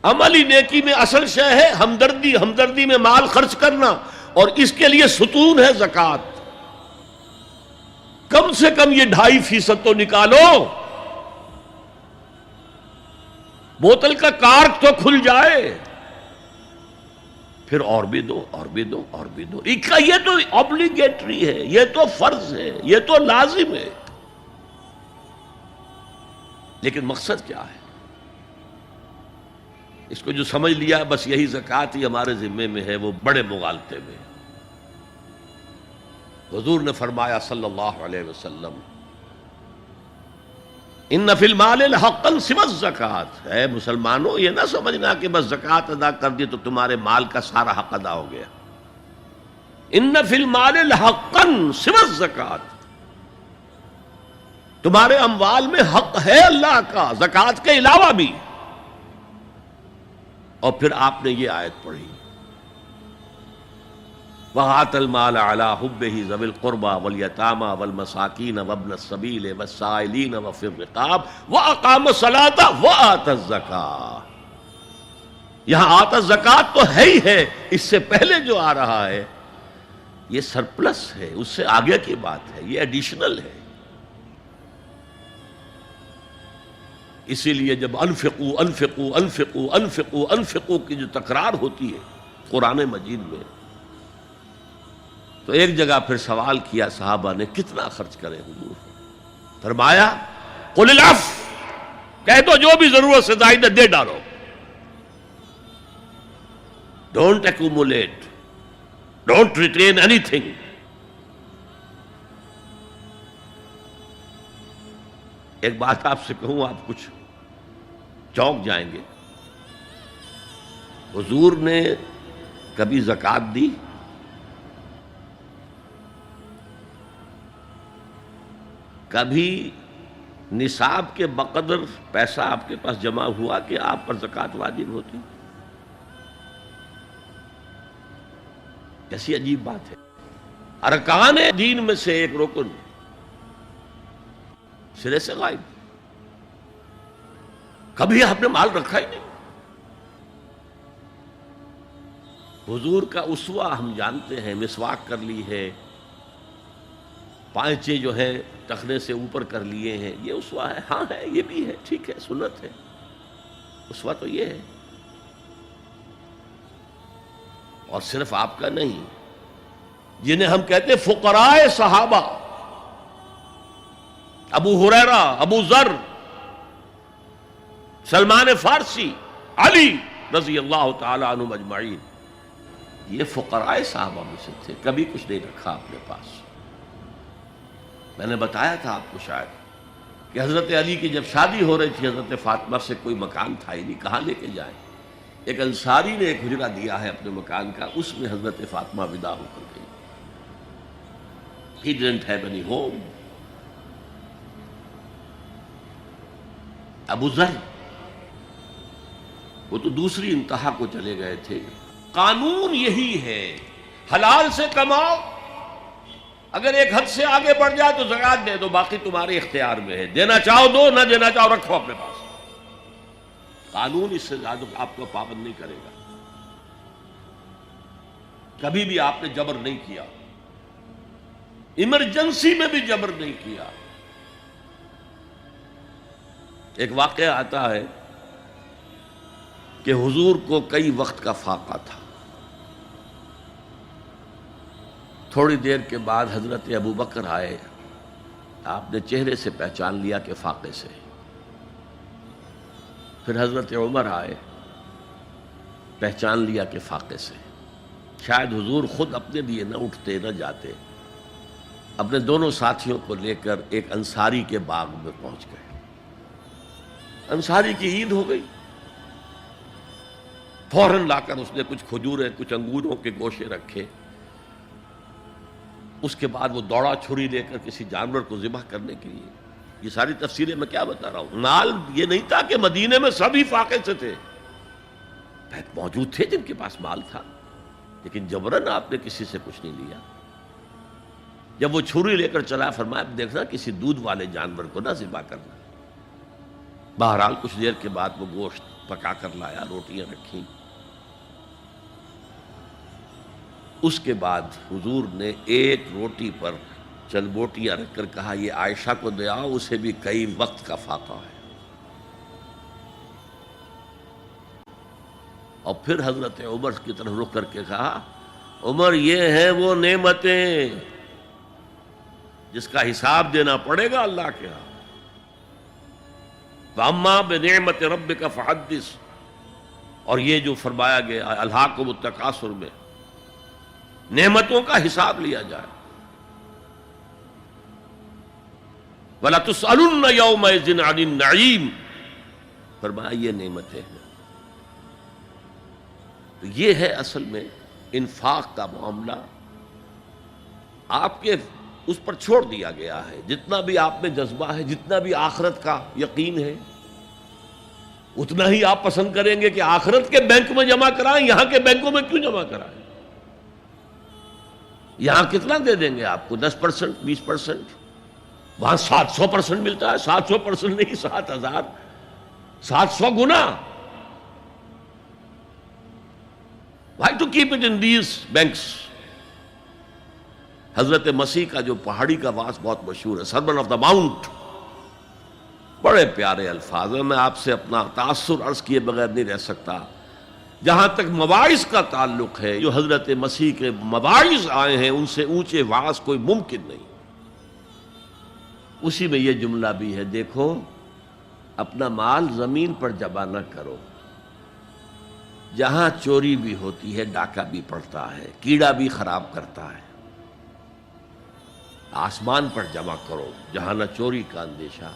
عملی نیکی میں اصل شے ہے ہمدردی، ہمدردی میں مال خرچ کرنا، اور اس کے لیے ستون ہے زکوٰۃ۔ کم سے کم یہ 2.5% تو نکالو، بوتل کا کارک تو کھل جائے، پھر اور بھی دو، اور بھی دو، اور بھی دو۔ یہ تو obligatory ہے، یہ تو فرض ہے، یہ تو لازم ہے۔ لیکن مقصد کیا ہے؟ اس کو جو سمجھ لیا بس یہی زکوٰۃ ہی ہمارے ذمے میں ہے، وہ بڑے مغالطے میں۔ حضور نے فرمایا صلی اللہ علیہ وسلم، ان فی المال حقا سوی الزکوٰۃ، اے مسلمانوں یہ نہ سمجھنا کہ بس زکوٰۃ ادا کر دی تو تمہارے مال کا سارا حق ادا ہو گیا۔ ان فی المال حقا سوی الزکوٰۃ، تمہارے اموال میں حق ہے اللہ کا زکوٰۃ کے علاوہ بھی۔ اور پھر آپ نے یہ آیت پڑھی، وَآتَى الْمَالَ عَلَىٰ حُبِّهِ ذَوِي الْقُرْبَىٰ وَالْيَتَامَىٰ وَالْمَسَاكِينَ وَابْنَ السَّبِيلِ وَالسَّائِلِينَ وَفِي الرِّقَابِ وَأَقَامَ الصَّلَاةَ وَآتَى الزَّكَاةَ۔ یہاں آتا زکوٰۃ تو ہے ہی ہے، اس سے پہلے جو آ رہا ہے یہ سرپلس ہے، اس سے آگے کی بات ہے، یہ ایڈیشنل ہے۔ اسی لیے جب انفقوا انفقوا انفقوا انفقوا انفقوا کی جو تکرار ہوتی ہے قرآن مجید میں، تو ایک جگہ پھر سوال کیا صحابہ نے، کتنا خرچ کریں حضور؟ فرمایا قل العفو، کہہ دو جو بھی ضرورت سے زائد دے ڈالو، don't accumulate, don't retain any thing. ایک بات آپ سے کہوں، آپ کچھ چونک جائیں گے، حضور نے کبھی زکوٰۃ دی؟ کبھی نصاب کے بقدر پیسہ آپ کے پاس جمع ہوا کہ آپ پر زکوٰۃ واجب ہوتی؟ کیسی عجیب بات ہے۔ ارکان دین میں سے ایک رکن سرے سے غائب، کبھی آپ نے مال رکھا ہی نہیں۔ حضور کا اسوہ ہم جانتے ہیں، مسواک کر لی ہے، پانچے جو ہیں ٹخنے سے اوپر کر لیے ہیں، یہ اسوہ ہے؟ ہاں ہے، یہ بھی ہے، ٹھیک ہے، سنت ہے، اسوہ تو یہ ہے۔ اور صرف آپ کا نہیں، جنہیں ہم کہتے ہیں فقراء صحابہ، ابو ہریرہ، ابو ذر، سلمان فارسی، علی رضی اللہ تعالی عنہم اجمعین، یہ فقراء صحابہ میں سے تھے، کبھی کچھ نہیں رکھا اپنے پاس۔ میں نے بتایا تھا آپ کو شاید کہ حضرت علی کی جب شادی ہو رہی تھی حضرت فاطمہ سے، کوئی مکان تھا ہی نہیں، کہاں لے کے جائیں؟ ایک انصاری نے ایک حجرہ دیا ہے اپنے مکان کا، اس میں حضرت فاطمہ ودا ہو کر گئی۔ He didn't have any home۔ ابو ذر وہ تو دوسری انتہا کو چلے گئے تھے۔ قانون یہی ہے، حلال سے کماؤ، اگر ایک حد سے آگے بڑھ جائے تو زکوٰۃ دے دو، باقی تمہارے اختیار میں ہے، دینا چاہو دو، نہ دینا چاہو رکھو اپنے پاس۔ قانون اس سے زیادہ آپ کو پابند نہیں کرے گا۔ کبھی بھی آپ نے جبر نہیں کیا، ایمرجنسی میں بھی جبر نہیں کیا۔ ایک واقعہ آتا ہے کہ حضور کو کئی وقت کا فاقہ تھا، تھوڑی دیر کے بعد حضرت ابو بکر آئے، آپ نے چہرے سے پہچان لیا کہ فاقے سے۔ پھر حضرت عمر آئے، پہچان لیا کہ فاقے سے۔ شاید حضور خود اپنے لیے نہ اٹھتے نہ جاتے، اپنے دونوں ساتھیوں کو لے کر ایک انصاری کے باغ میں پہنچ گئے۔ انصاری کی عید ہو گئی، فوراً لا کر اس نے کچھ کھجوریں، کچھ انگوروں کے گوشے رکھے۔ اس کے بعد وہ دوڑا چھری لے کر کسی جانور کو ذبح کرنے کے لیے۔ یہ ساری تفصیلیں میں کیا بتا رہا ہوں، مال یہ نہیں تھا کہ مدینے میں سبھی فاقے سے تھے، موجود تھے جن کے پاس مال تھا، لیکن جبراً آپ نے کسی سے کچھ نہیں لیا۔ جب وہ چھری لے کر چلا، فرمایا دیکھنا کسی دودھ والے جانور کو نہ ذبح کرنا۔ بہرحال کچھ دیر کے بعد وہ گوشت پکا کر لایا، روٹیاں رکھیں۔ اس کے بعد حضور نے ایک روٹی پر چند بوٹیاں رکھ کر کہا یہ عائشہ کو دے آؤ، اسے بھی کئی وقت کا فاقہ ہے۔ اور پھر حضرت عمر کی طرف رخ کر کے کہا عمر یہ ہیں وہ نعمتیں جس کا حساب دینا پڑے گا اللہ کے ہاں۔ فَأَمَّا بِنِعْمَةِ رَبِّكَ فَحَدِّثْ، اور یہ جو فرمایا گیا الہاکم التکاثر میں نعمتوں کا حساب لیا جائے۔ وَلَتُسْأَلُنَّ يَوْمَئِذٍ عَنِ النَّعِيمِ، فرمایا یہ نعمتیں ہیں۔ تو یہ ہے اصل میں انفاق کا معاملہ، آپ کے اس پر چھوڑ دیا گیا ہے۔ جتنا بھی آپ میں جذبہ ہے، جتنا بھی آخرت کا یقین ہے، اتنا ہی آپ پسند کریں گے کہ آخرت کے بینک میں جمع کرائیں، یہاں کے بینکوں میں کیوں جمع کرائیں؟ یہاں کتنا دے دیں گے آپ کو؟ 10%، 20%؟ وہاں 700% ملتا ہے۔ 700% نہیں، 7000، 700 گنا۔ Why to keep it in these banks؟ حضرت مسیح کا جو پہاڑی کا واس بہت مشہور ہے، سرمن آف دا ماؤنٹ، بڑے پیارے الفاظ ہیں۔ میں آپ سے اپنا تاثر عرض کیے بغیر نہیں رہ سکتا۔ جہاں تک مواعظ کا تعلق ہے، جو حضرت مسیح کے مواعظ آئے ہیں ان سے اونچے واعظ کوئی ممکن نہیں۔ اسی میں یہ جملہ بھی ہے، دیکھو اپنا مال زمین پر جمع نہ کرو، جہاں چوری بھی ہوتی ہے ڈاکہ بھی پڑتا ہے، کیڑا بھی خراب کرتا ہے۔ آسمان پر جمع کرو جہاں نہ چوری کا اندیشہ،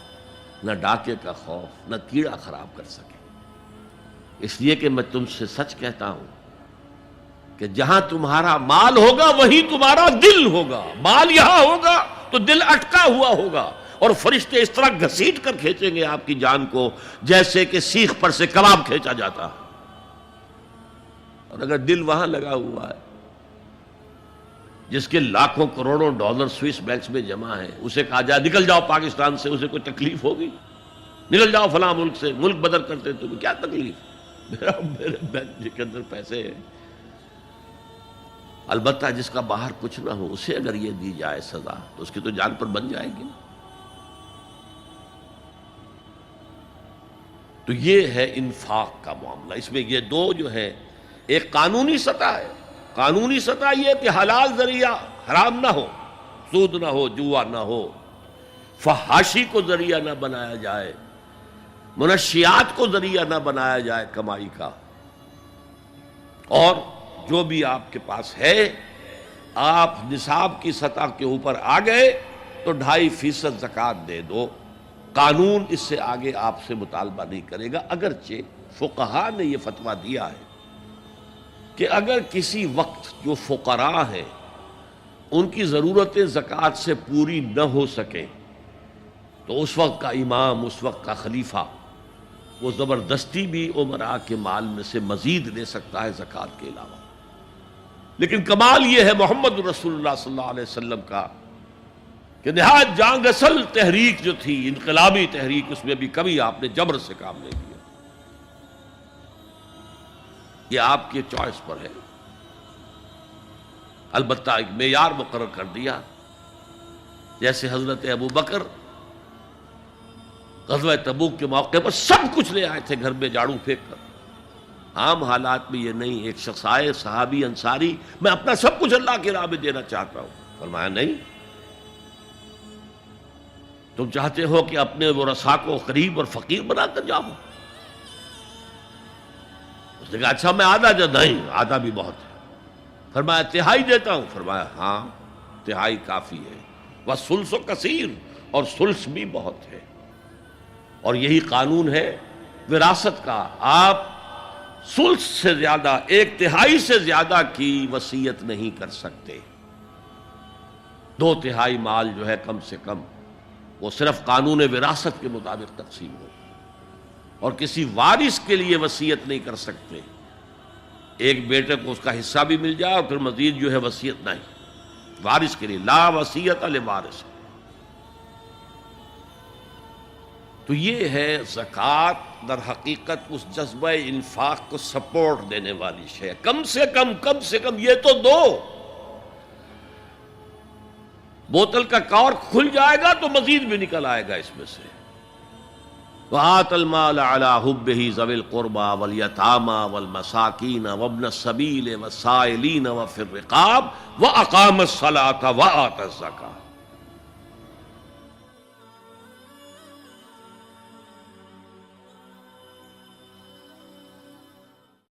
نہ ڈاکے کا خوف، نہ کیڑا خراب کر سکے۔ اس لیے کہ میں تم سے سچ کہتا ہوں کہ جہاں تمہارا مال ہوگا وہیں تمہارا دل ہوگا۔ مال یہاں ہوگا تو دل اٹکا ہوا ہوگا، اور فرشتے اس طرح گھسیٹ کر کھینچیں گے آپ کی جان کو جیسے کہ سیخ پر سے کباب کھینچا جاتا ہے۔ اور اگر دل وہاں لگا ہوا ہے جس کے لاکھوں کروڑوں ڈالر سوئس بینکس میں جمع ہیں، اسے کہا جائے نکل جاؤ پاکستان سے، اسے کوئی تکلیف ہوگی؟ نکل جاؤ فلاں ملک سے، ملک بدل کرتے تمہیں کیا تکلیف؟ میرے بینک کے اندر پیسے ہیں۔ البتہ جس کا باہر کچھ نہ ہو اسے اگر یہ دی جائے سزا تو اس کی تو جان پر بن جائے گی۔ تو یہ ہے انفاق کا معاملہ۔ اس میں یہ دو جو ہے، ایک قانونی سطح ہے۔ قانونی سطح یہ کہ حلال ذریعہ حرام نہ ہو، سود نہ ہو، جوا نہ ہو، فحاشی کو ذریعہ نہ بنایا جائے، منشیات کو ذریعہ نہ بنایا جائے کمائی کا۔ اور جو بھی آپ کے پاس ہے، آپ نصاب کی سطح کے اوپر آ گئے تو 2.5% زکوٰۃ دے دو۔ قانون اس سے آگے آپ سے مطالبہ نہیں کرے گا، اگرچہ فقہاء نے یہ فتویٰ دیا ہے کہ اگر کسی وقت جو فقراء ہیں ان کی ضرورتیں زکوٰۃ سے پوری نہ ہو سکیں تو اس وقت کا امام، اس وقت کا خلیفہ، وہ زبردستی بھی عمراء کے مال میں سے مزید لے سکتا ہے زکوٰۃ کے علاوہ۔ لیکن کمال یہ ہے محمد رسول اللہ صلی اللہ علیہ وسلم کا کہ نہایت جان اصل تحریک جو تھی، انقلابی تحریک، اس میں بھی کبھی آپ نے جبر سے کام نہیں لیا۔ یہ آپ کی چوائس پر ہے۔ البتہ ایک معیار مقرر کر دیا، جیسے حضرت ابو بکر غزوہ تبوک کے موقع پر سب کچھ لے آئے تھے گھر میں جھاڑو پھینک کر۔ عام حالات میں یہ نہیں، ایک شخص آئے صحابی انصاری، میں اپنا سب کچھ اللہ کی راہ میں دینا چاہتا ہوں، فرمایا نہیں، تم چاہتے ہو کہ اپنے ورثاء کو قریب اور فقیر بنا کر جاؤ؟ اس نے کہا اچھا میں آدھا نہیں، آدھا بھی بہت ہے۔ فرمایا تہائی دیتا ہوں؟ فرمایا ہاں تہائی کافی ہے۔ وَالثُلُثُ کثیر، اور ثلث بھی بہت ہے۔ اور یہی قانون ہے وراثت کا، آپ ثلث سے زیادہ، 1/3 سے زیادہ کی وصیت نہیں کر سکتے۔ 2/3 مال جو ہے کم سے کم وہ صرف قانون وراثت کے مطابق تقسیم ہو، اور کسی وارث کے لیے وصیت نہیں کر سکتے۔ ایک بیٹے کو اس کا حصہ بھی مل جائے اور پھر مزید جو ہے وصیت نہیں، وارث کے لیے لا وصیت لوارث۔ تو یہ ہے زکوٰۃ، در حقیقت اس جذبہ انفاق کو سپورٹ دینے والی شے. کم سے کم یہ تو دو. بوتل کا کارک کھل جائے گا تو مزید بھی نکل آئے گا اس میں سے. وآت المال على حبه ذوي القربى واليتامى والمساكين وابن السبيل والسائلين وفي الرقاب وأقام الصلاة وآتى الزكاة.